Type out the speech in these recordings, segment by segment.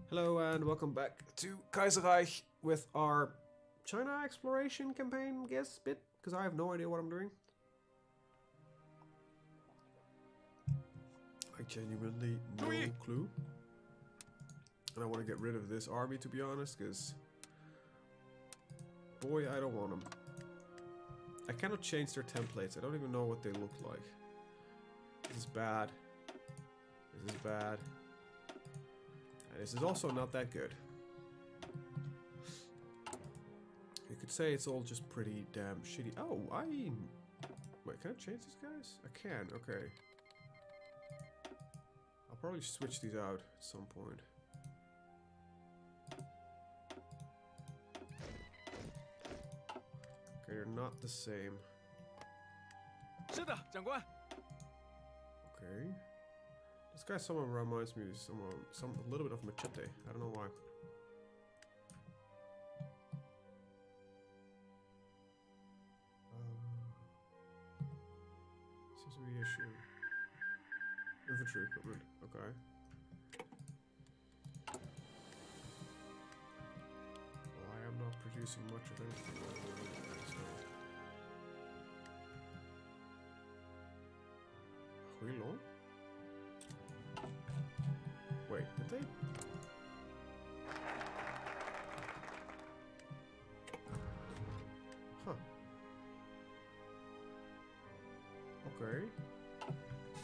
Hello and welcome back to Kaiserreich with our China exploration campaign, guess, bit, because I have no idea what I'm doing. I genuinely no clue. And I want to get rid of this army, to be honest, because boy, I don't want them. I cannot change their templates. I don't even know what they look like. This is bad. This is bad. And this is also not that good. You could say it's all just pretty damn shitty. Oh, wait, can I change these guys? I can, okay. I'll probably switch these out at some point. Okay, they're not the same. 是的，长官。 Okay. This guy someone reminds me of a little bit of Machete. I don't know why. Seems to be the issue. Infantry equipment. Okay. Well, I am not producing much of anything. So. HoI4? Wait, did they? Huh. Okay.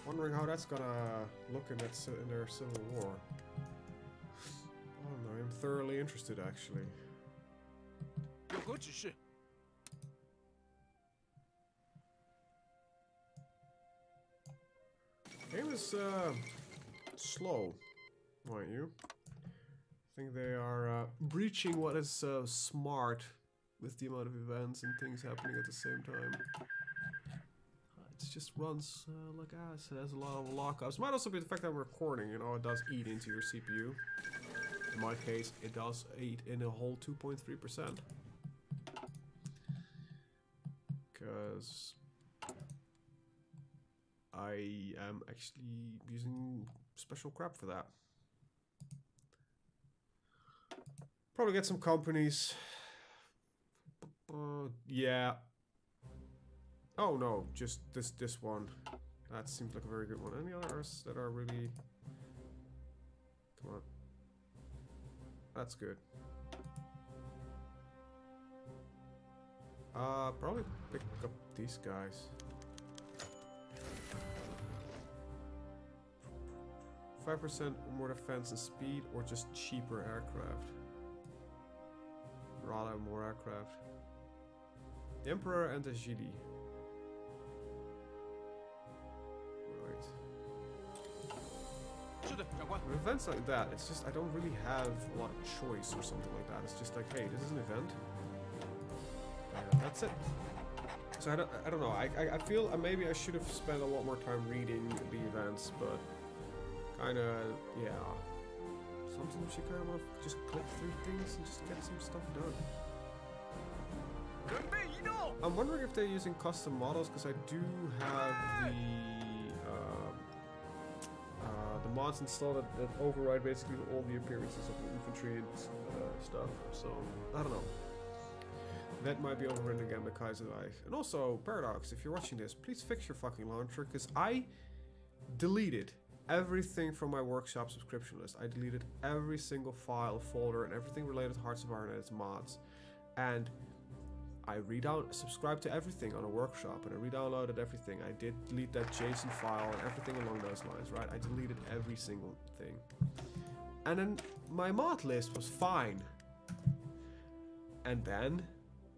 Wondering how that's gonna look in their civil war. I don't know. I'm thoroughly interested, actually. 有何指示？ Game is slow. Mind you, I think they are breaching what is smart with the amount of events and things happening at the same time. It just runs like ass. It has a lot of lockups. Might also be the fact that I'm recording. You know, it does eat into your CPU. In my case, it does eat in a whole 2.3%. Because I am actually using special crap for that. Probably get some companies. Yeah. Oh no, just this one. That seems like a very good one. Any others that are really... Come on. That's good. Probably pick up these guys. 5% more defense and speed, or just cheaper aircraft? Rather more aircraft. The Emperor and the GD. Right. 是的，长官。 With events like that, it's just I don't really have a lot of choice or something like that. It's just like, hey, this is an event. That's it. So I don't know. I feel maybe I should have spent a lot more time reading the events, but kinda, yeah. Sometimes you kind of want to just click through things and just get some stuff done. I'm wondering if they're using custom models, because I do have the mods installed that override basically all the appearances of the infantry and stuff. So I don't know. That might be overridden again by Kaiserreich. And also, Paradox, if you're watching this, please fix your fucking launcher, because I deleted everything from my workshop subscription list. I deleted every single file, folder, and everything related to Hearts of Iron and its mods. And I subscribed to everything on a workshop, and I re-downloaded everything. I did delete that JSON file and everything along those lines, right? I deleted every single thing. And then my mod list was fine. And then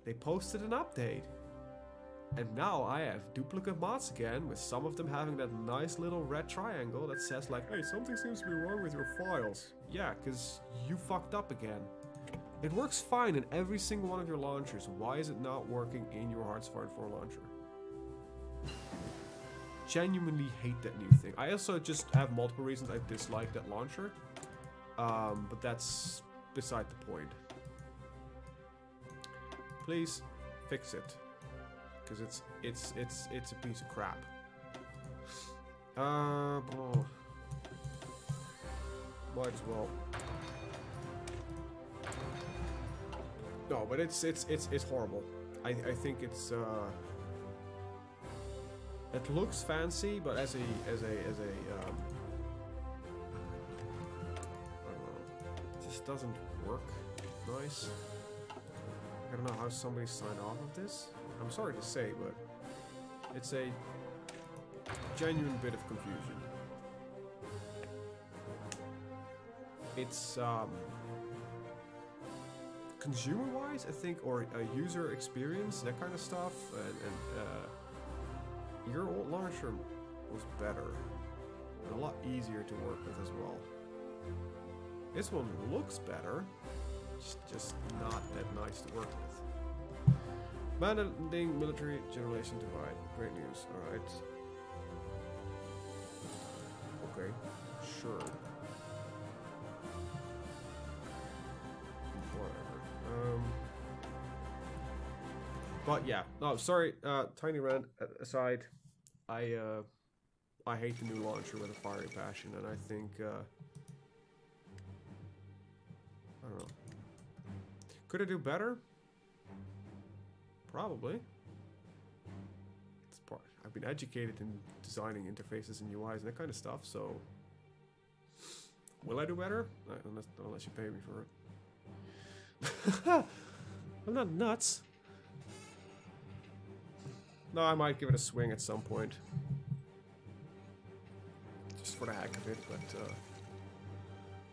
they posted an update. And now I have duplicate mods again, with some of them having that nice little red triangle that says like, hey, something seems to be wrong with your files. Yeah, because you fucked up again. It works fine in every single one of your launchers. Why is it not working in your Hearts of Iron 4 launcher? Genuinely hate that new thing. I also just have multiple reasons I dislike that launcher. But that's beside the point. Please fix it. Because it's a piece of crap. Might as well No, but it's horrible. I think it's it looks fancy, but as a I don't know, it just doesn't work nice. I don't know how somebody signed off of this. I'm sorry to say, but it's a genuine bit of confusion. It's consumer-wise, I think, or user experience, that kind of stuff, and your old launcher was better and a lot easier to work with as well. This one looks better, it's just not that nice to work with. Managing military generation divide. Great news. Alright. Okay. Sure. Whatever. But yeah. Oh, sorry. Tiny rant aside. I hate the new launcher with a fiery passion, and I think I don't know. Could it do better? Probably. It's part. I've been educated in designing interfaces and UIs and that kind of stuff, so will I do better? Unless you pay me for it. I'm not nuts. No, I might give it a swing at some point. Just for the heck of it, but a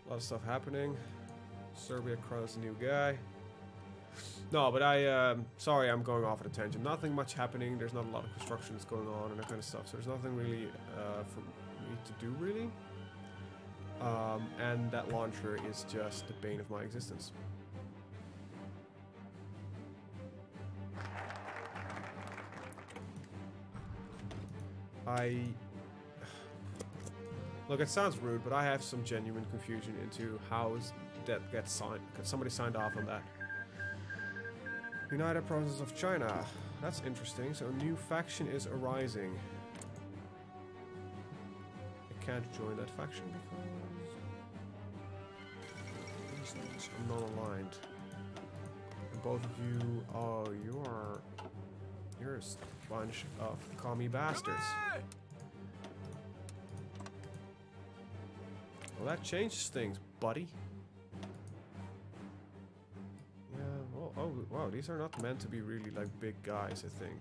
lot of stuff happening. Serbia crowns a new guy. No, but sorry, I'm going off at a tangent. Nothing much happening. There's not a lot of construction that's going on and that kind of stuff. So there's nothing really for me to do, really. And that launcher is just the bane of my existence. Look, it sounds rude, but I have some genuine confusion into how that gets signed. Somebody signed off on that. United Provinces of China. That's interesting. So a new faction is arising. I can't join that faction because I'm not aligned. And both of you, oh, you're a bunch of commie bastards. Well, that changes things, buddy. Oh, wow, these are not meant to be really, like, big guys, I think.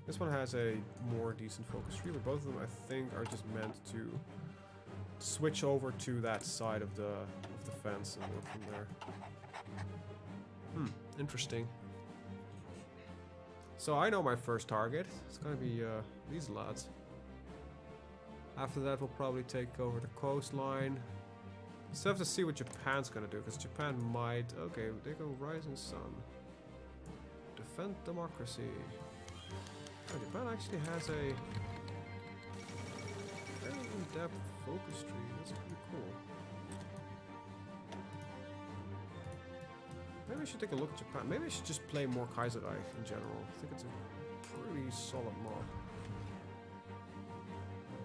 This one has a more decent focus tree, but both of them, I think, are just meant to switch over to that side of the fence and work from there. Interesting. So I know my first target. It's gonna be, these lads. After that, we'll probably take over the coastline. Still have to see what Japan's gonna do, because Japan might... Okay, they go Rising Sun. Defend democracy. Oh, Japan actually has a very in-depth focus tree. That's pretty cool. Maybe I should take a look at Japan. Maybe I should just play more Kaiserreich in general. I think it's a pretty solid mod.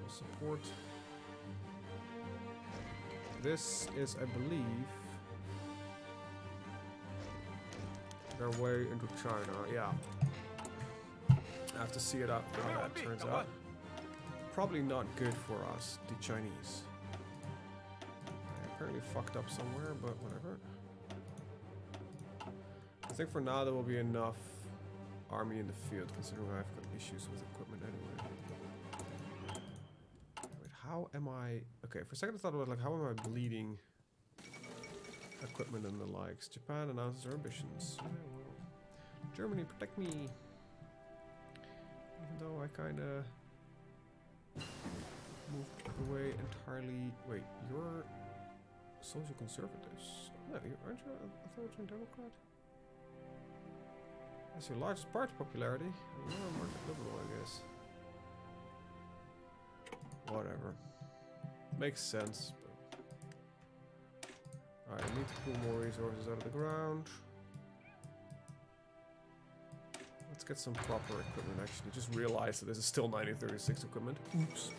Support. This is, I believe, their way into China. Yeah. I have to see it out how that turns out. Probably not good for us, the Chinese. I apparently fucked up somewhere, but whatever. I think for now there will be enough army in the field, considering I've got issues with equipment anyway. How am I... Okay, for a second I thought about, like, how am I bleeding equipment and the likes? Japan announces their ambitions. Yeah, well, Germany, protect me! Even though I kinda moved away entirely... Wait, you're social conservatives? No, aren't you a authoritarian Democrat? That's your largest party popularity. You're a market liberal, I guess. Whatever. Makes sense. Alright, I need to pull more resources out of the ground. Let's get some proper equipment, actually. Just realized that this is still 1936 equipment. Oops.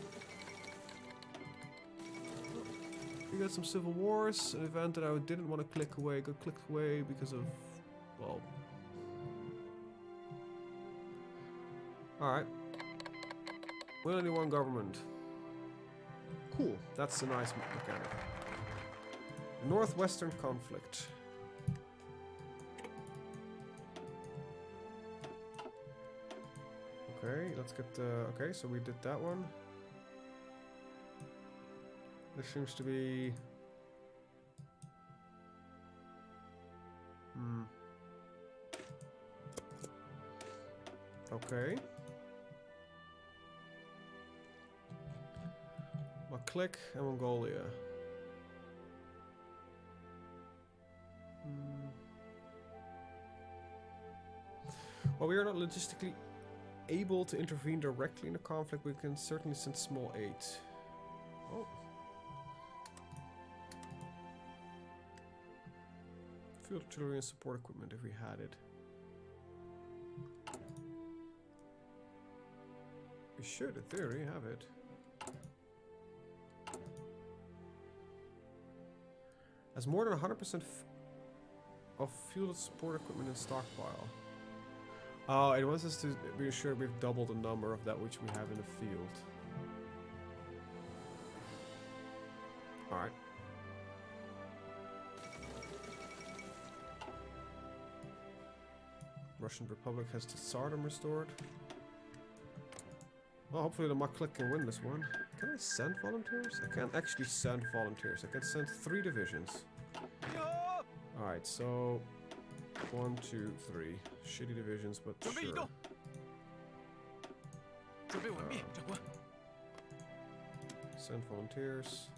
We got some civil wars, an event that I didn't want to click away, got clicked away because of Well. Alright. We only one government. Cool. That's a nice mechanic. Northwestern conflict. Okay, let's get the... Okay, so we did that one. There seems to be... Okay. Click and Mongolia. While we are not logistically able to intervene directly in the conflict, we can certainly send small aid. Oh. Field artillery and support equipment if we had it. We should, in theory, have it. Has more than 100% of fielded support equipment in stockpile. Oh, it wants us to be sure we've doubled the number of that which we have in the field. Alright. Russian Republic has the Tsardom restored. Well, hopefully the Maklik can win this one. Can I send volunteers? I can't actually send volunteers. I can send 3 divisions. Alright, so 1, 2, 3. Shitty divisions, but sure. Send volunteers.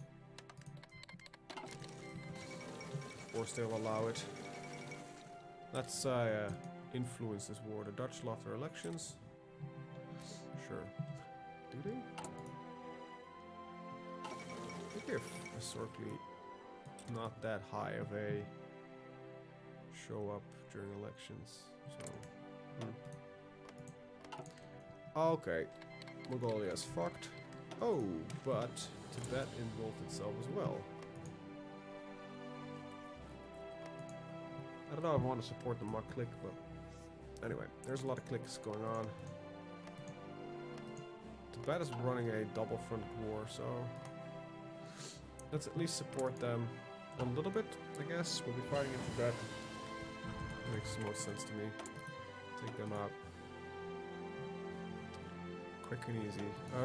Of course they'll allow it. Let's influence this war. The Dutch lost their elections. Sure. Do they? I think they're historically not that high of a show up during elections. So, okay. Mongolia's fucked. Oh, but Tibet involved itself as well. I don't know if I want to support the Maklik, but anyway, there's a lot of clicks going on. Tibet is running a double front war, so let's at least support them a little bit, I guess. We'll be fighting in Tibet. Makes the most sense to me. Take them out. Quick and easy. I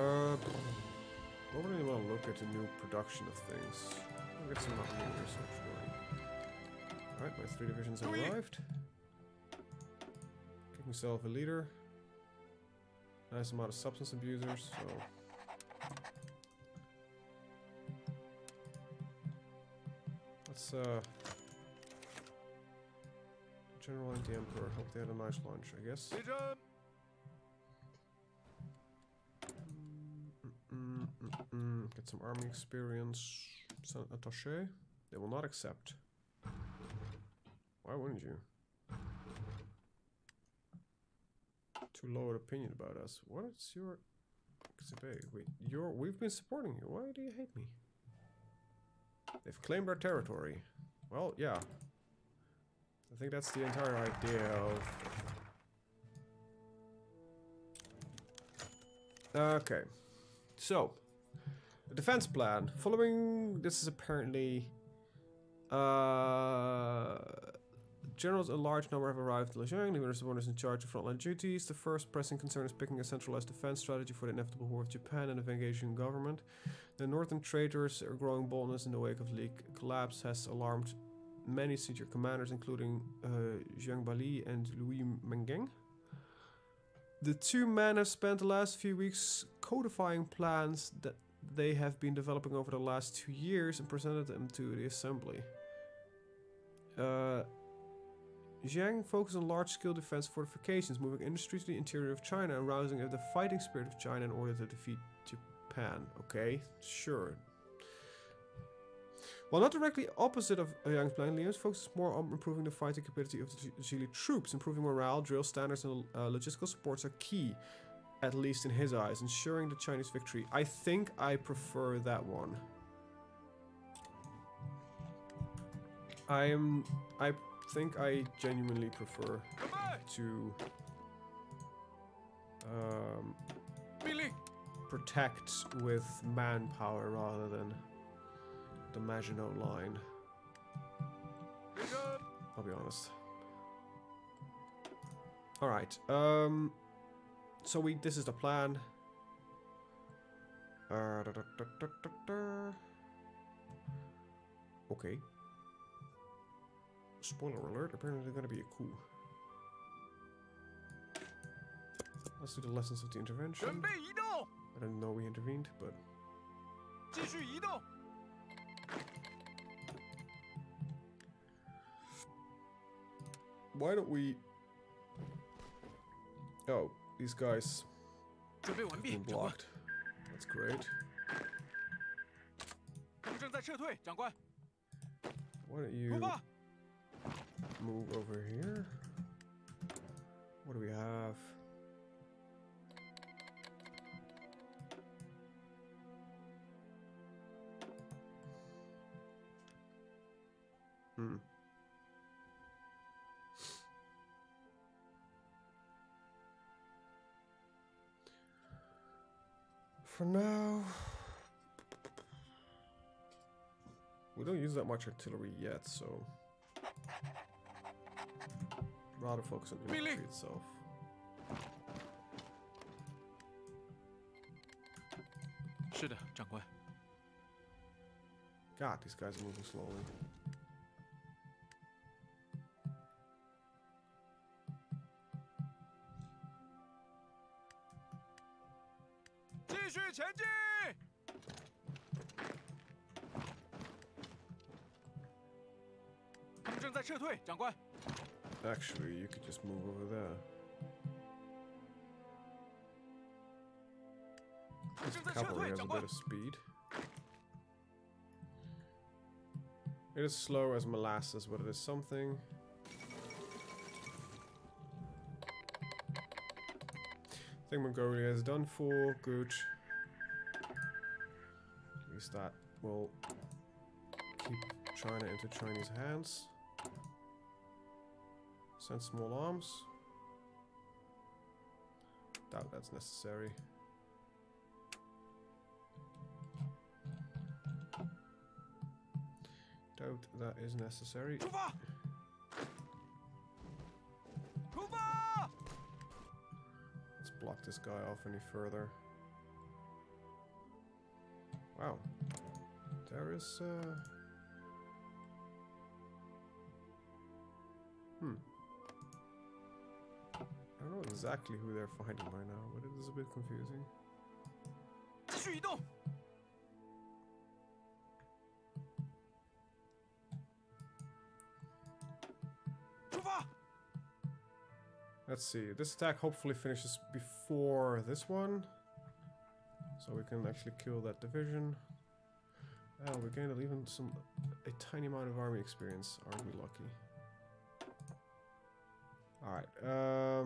don't really want to look at the new production of things. We'll get some new research going. Alright, my 3 divisions have arrived. Give myself a leader. Nice amount of substance abusers, so... Let's, General and the Emperor, hope they had a nice lunch, I guess. Get some army experience. Send attaché. They will not accept. Why wouldn't you? Too low an opinion about us. What is your... Wait, we've been supporting you. Why do you hate me? They've claimed our territory. Well, yeah. I think that's the entire idea of... Okay. So, the defense plan. Following... This is apparently... Generals, a large number have arrived at Lijiang. The Minister is in charge of frontline duties. The first pressing concern is picking a centralized defense strategy for the inevitable war with Japan and the engaging government. The northern traitors' growing boldness in the wake of League collapse has alarmed many senior commanders, including Jiang Bali and Louis Mengeng. The two men have spent the last few weeks codifying plans that they have been developing over the last 2 years and presented them to the assembly. Jiang focused on large-scale defense fortifications, moving industry to the interior of China and rousing the fighting spirit of China in order to defeat Japan. Okay, sure. While not directly opposite of Jiang's plan, Liu's focuses more on improving the fighting capability of the Zili troops. Improving morale, drill standards, and logistical supports are key, at least in his eyes, ensuring the Chinese victory. I think I prefer that one. I think I genuinely prefer to protect with manpower rather than the Maginot Line. I'll be honest. Alright, so this is the plan. Okay. Spoiler alert, apparently they're gonna be a coup. Let's do the lessons of the intervention. I didn't know we intervened, but... Why don't we... Oh, these guys have been blocked. That's great. Why don't you move over here? What do we have? For now, we don't use that much artillery yet, so rather focus on the infantry itself. God, these guys are moving slowly. Actually, you could just move over there. This cavalry has a bit of speed. It is slow as molasses, but it is something. I think Mongolia is done for. Good. At least that will keep China into Chinese hands. Send small arms. Doubt that's necessary. Doubt that is necessary. Let's block this guy off any further. Wow. There is I don't know exactly who they're fighting by now, but it is a bit confusing. Let's see, this attack hopefully finishes before this one. So we can actually kill that division. And we gained even a tiny amount of army experience. Aren't we lucky? Alright, I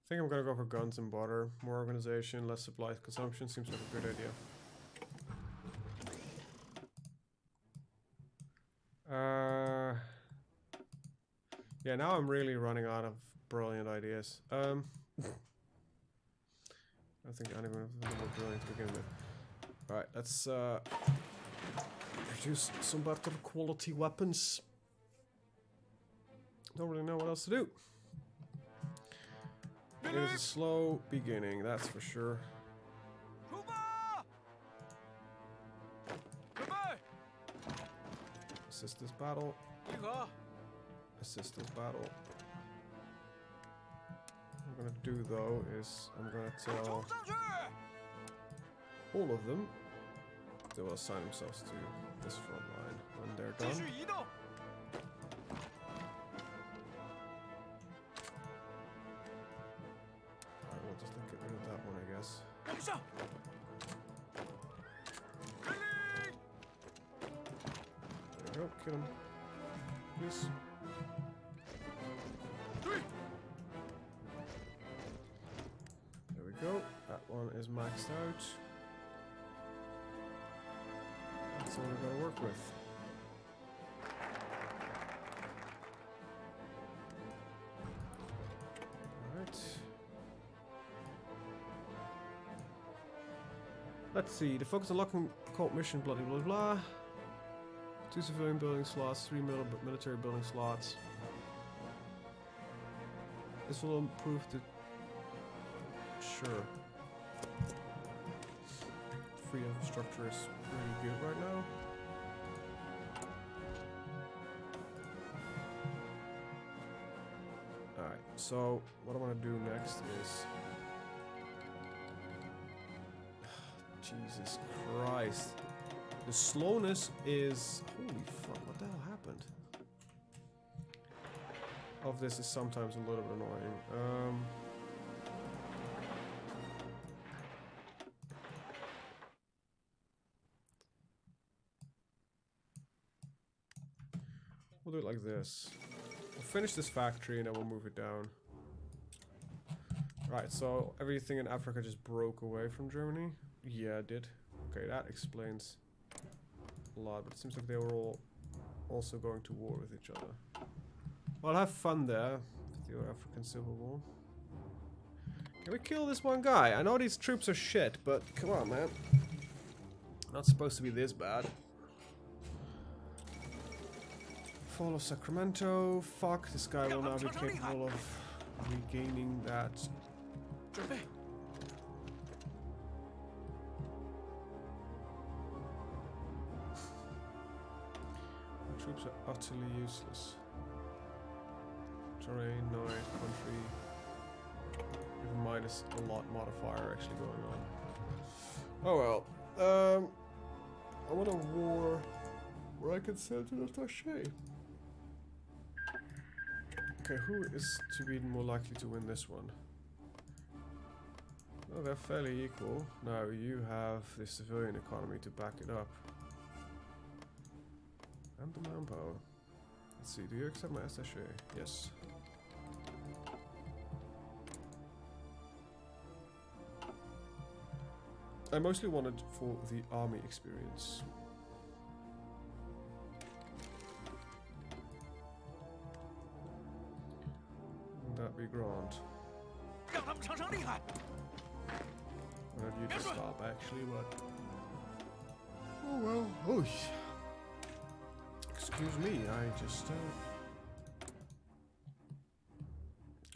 think I'm gonna go for guns and butter. More organization, less supply consumption seems like a good idea. Yeah, now I'm really running out of brilliant ideas. I don't think any of them were brilliant to begin with. Alright, let's produce some better quality weapons. Don't really know what else to do. It is a slow beginning, that's for sure. Assist this battle. Assist this battle. What I'm gonna do though is I'm gonna tell all of them they will assign themselves to this front line when they're done. Alright, we'll just get rid of that one, I guess. There we go, kill him. Please. There we go. That one is maxed out. That's all we've got to work with. Alright. Let's see. The focus on unlocking cult mission, blah blah blah. 2 civilian building slots, 3 military building slots. This will improve the... Sure. Free infrastructure is really good right now. Alright, so what I want to do next is... Jesus Christ. The slowness is... Holy fuck, what the hell happened? Of this is sometimes a little bit annoying. We'll do it like this. We'll finish this factory and then we'll move it down. Right, so everything in Africa just broke away from Germany. Yeah, it did. Okay, that explains a lot, but it seems like they were all also going to war with each other. Well, have fun there with your African Civil War. Can we kill this one guy? I know these troops are shit, but come on, man. Not supposed to be this bad. Fall of Sacramento. Fuck, this guy will now be capable of regaining that. The troops are utterly useless. Terrain, night, country. Even minus a lot modifier actually going on. Oh well. I want a war where I can send to the Taché. Okay, who is to be more likely to win this one? Oh, they're fairly equal. Now you have the civilian economy to back it up. And the manpower. Let's see, do you accept my SSA? Yes. I mostly wanted for the army experience. Would that be grand? I have you to stop actually, but... Oh well, oh. Excuse me, I just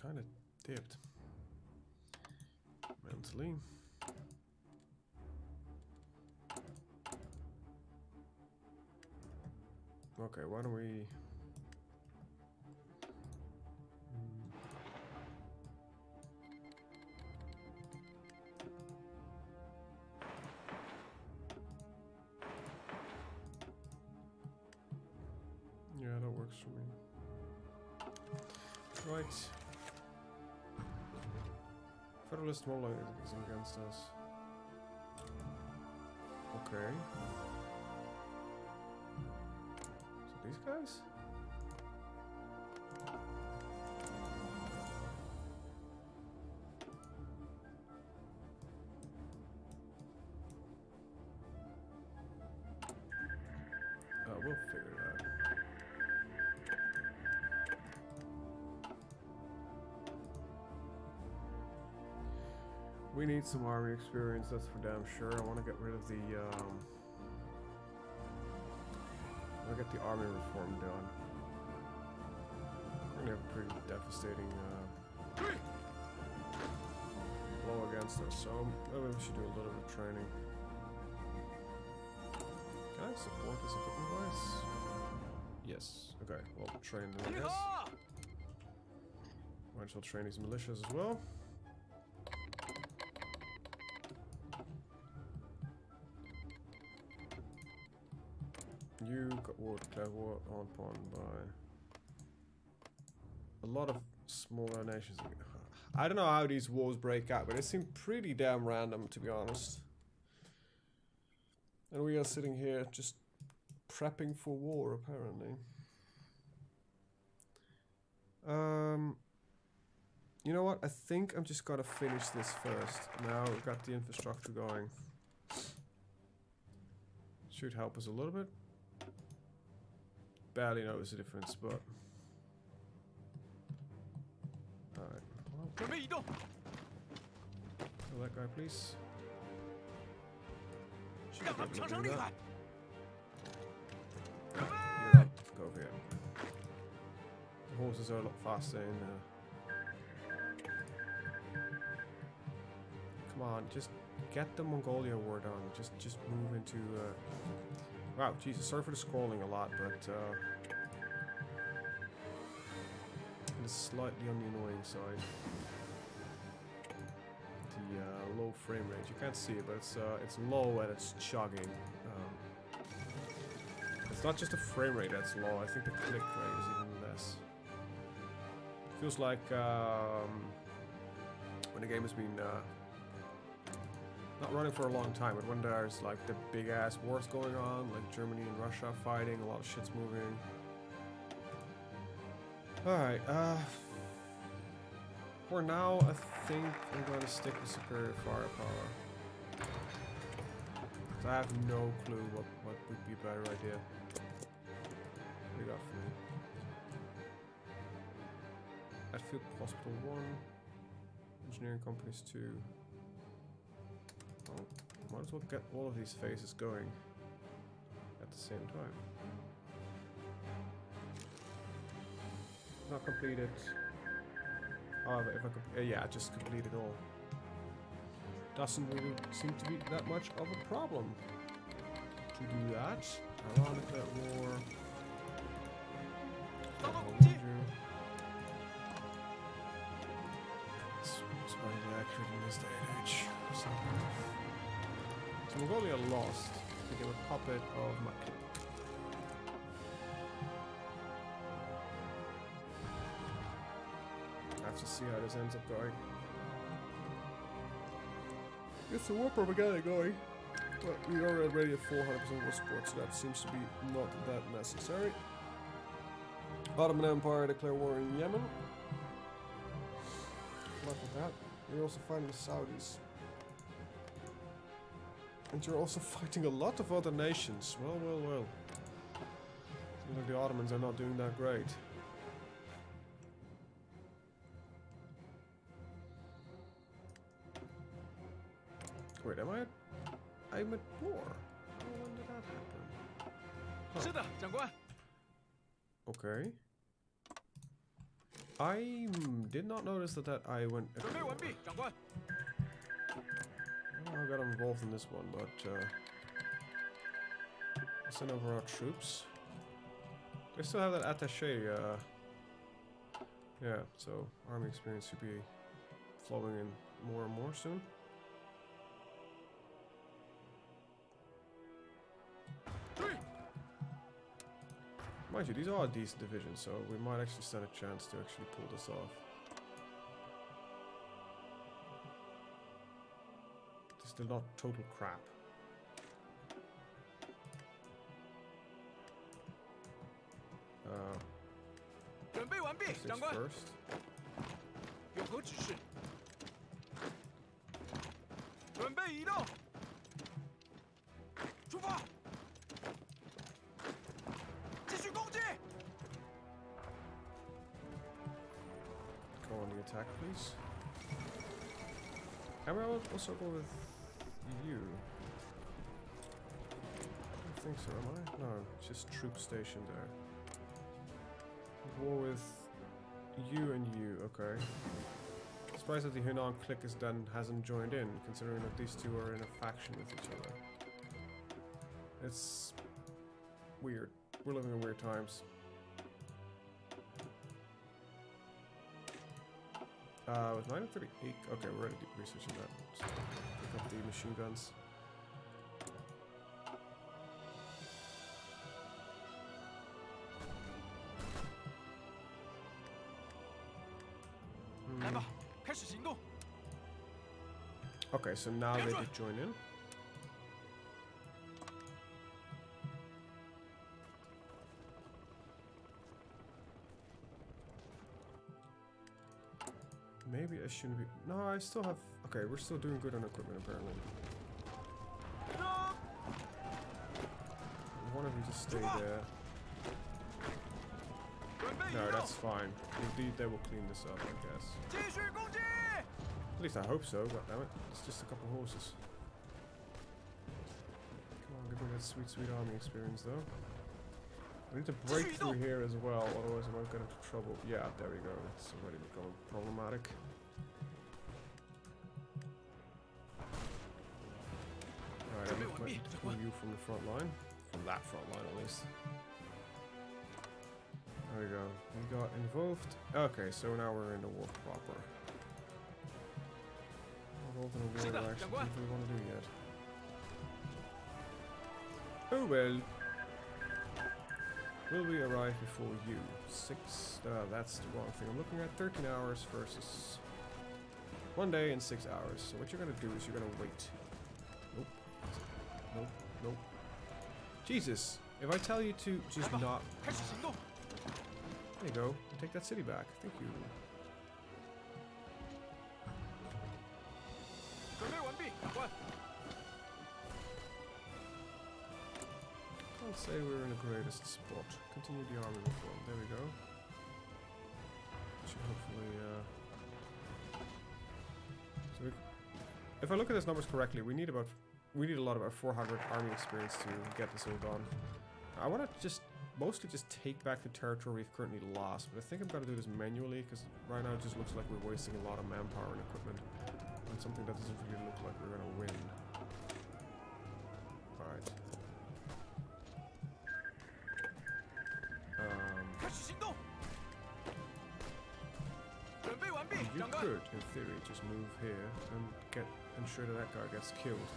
kind of dipped mentally. Okay, why don't we... Yeah, that works for me. Right. Federalist mobilizing against us. Okay. So these guys? Oh, we'll figure it out. We need some army experience, that's for damn sure. I want to get rid of the, I want to get the army reform done. We're going to have a pretty devastating blow against us, so maybe we should do a little bit of training. Can I support this equipment device? Yes. Okay, well, train them, I guess. Might as well train these militias as well. You got war, declare war upon by a lot of smaller nations. I don't know how these wars break out, but it seemed pretty damn random, to be honest. And we are sitting here just prepping for war, apparently. You know what? I think I'm just gonna finish this first. Now we've got the infrastructure going. Should help us a little bit. Barely notice the difference, but... Alright. Well, kill that guy, please. Should be able to do that. You're up. Go over here. The horses are a lot faster in Come on, just get the Mongolia war done. Just move into... Wow, Jesus, sorry for the scrolling a lot, but... it's slightly on the annoying side. The low frame rate. You can't see it, but it's low and it's chugging. It's not just the frame rate that's low, I think the click rate is even less. It feels like when the game has been not running for a long time, but when there's like the big ass wars going on, like Germany and Russia fighting, a lot of shit's moving. Alright, for now I think I'm gonna stick with superior firepower. I have no clue what would be a better idea. What do you got for me? Atfield Hospital 1. Engineering Companies 2. Well, might as well get all of these phases going at the same time. Not completed. However, if I could, yeah, just complete it all. Doesn't really seem to be that much of a problem to do that. Ironically, war. It's surprisingly accurate in this day and age. So Mongolia lost. Became a puppet of my. I have to see how this ends up going. It's a war propaganda going, but we are already at 400% war support, so that seems to be not that necessary. Ottoman Empire declare war in Yemen. Luck with that. You're also fighting the Saudis. And you're also fighting a lot of other nations. Well, well, well. Seems like the Ottomans are not doing that great. Wait, am I? I'm at war. Oh, when did that happen? Huh. Okay. I did not notice that I went. I got involved in this one, but I'll send over our troops. They still have that attaché. Yeah, so army experience should be flowing in more and more soon. Mind you, these are decent divisions, so we might actually stand a chance to actually pull this off. They're not total crap. This first. Go on the attack, please. Can we also go with you? I don't think so, am I? No, just troops stationed there. War with you and you, okay. Surprised that the Hunan clique hasn't joined in, considering that these two are in a faction with each other. It's weird. We're living in weird times. With 938, okay, we're already researching that. So pick up the machine guns. Okay, so now they did join in. Maybe I shouldn't be. No, I still have. Okay, we're still doing good on equipment apparently. One of you just stay there. No, that's fine. Indeed, they will clean this up, I guess. At least I hope so. Goddammit, it's just a couple horses. Come on, give me that sweet, sweet army experience, though. I need to break through here as well, otherwise I might get into trouble. Yeah, there we go. It's already becoming problematic. Alright, I might pull you from the front line. From that front line, at least. There we go. We got involved. Okay, so now we're in the war proper. Involved in a war that I actually don't really want to do yet. Oh well. Will we arrive before you? 6. That's the wrong thing I'm looking at. 13 hours versus 1 day and 6 hours. So what you're gonna do is you're gonna wait. Nope. Nope. Nope. Jesus! If I tell you to just not. There you go. Take that city back. Thank you. Can't say we're in the greatest spot. Continue the army reform. There we go. Should hopefully. So if I look at these numbers correctly, we need a lot of our 400 army experience to get this all done. I want to mostly just take back the territory we've currently lost, but I think I'm going to do this manually because right now it just looks like we're wasting a lot of manpower and equipment on something that doesn't really look like we're going to win. Alright. You could, in theory, just move here and ensure that guy gets killed.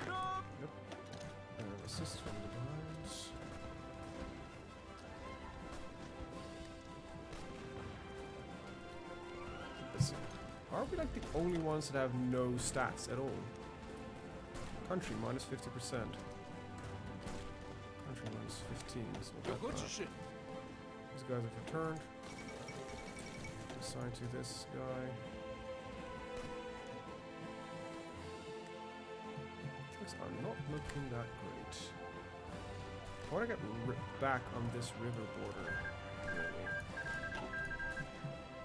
Yep. And assist from the behinds. Let's see. Are we like the only ones that have no stats at all? Country minus 50%. Country minus 15. So these guys have returned. Assign to this guy. Things are not looking that great. I want to get back on this river border. Really.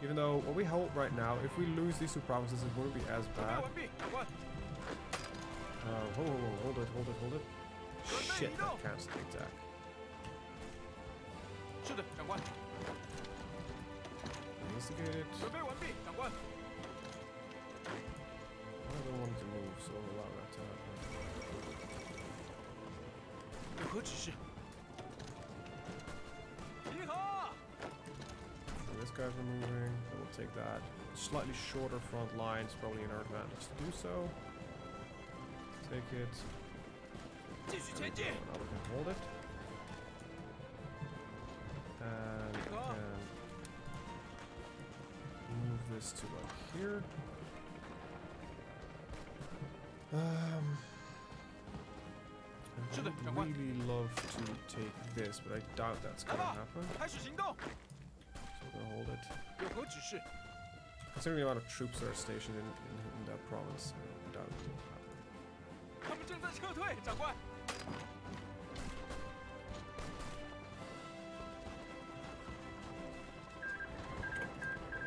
Even though what we hold right now, if we lose these two provinces, it won't be as bad. Hold it. Shit, that cancels the attack. Instigate it. I don't want it to move, so I'll allow that to happen. So this guy's removing, so we'll take that. Slightly shorter front line is probably in our advantage to do so. Take it. Now we can hold it. And we can move this to like here. I would really love to take this, but I doubt that's gonna happen. So we're gonna hold it. Considering the amount of troops that are stationed in that province, I doubt it will happen.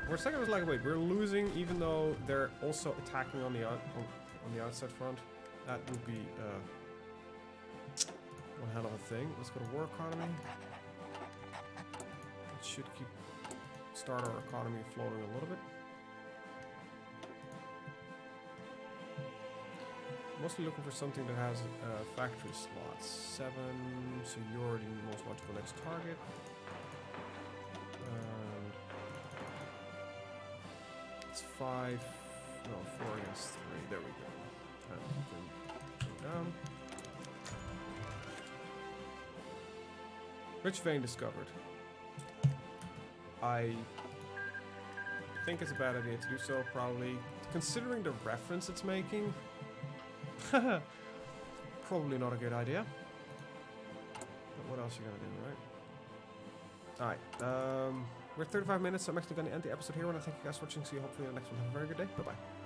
For a second I was like, wait, we're losing even though they're also attacking on the outside front. That would be one hell of a thing. Let's go to war economy. It should start our economy floating a little bit. Mostly looking for something that has factory slots. 7, so you're the most logical next target. And it's 5, no, 4 against 3. There we go. And you can go down. Rich vein discovered. I think it's a bad idea to do so, probably. Considering the reference it's making. Probably not a good idea. But what else are you gonna do, right? Alright, we're at 35 minutes, so I'm actually gonna end the episode here. I want to thank you guys for watching. See you hopefully in the next one. Have a very good day. Bye bye.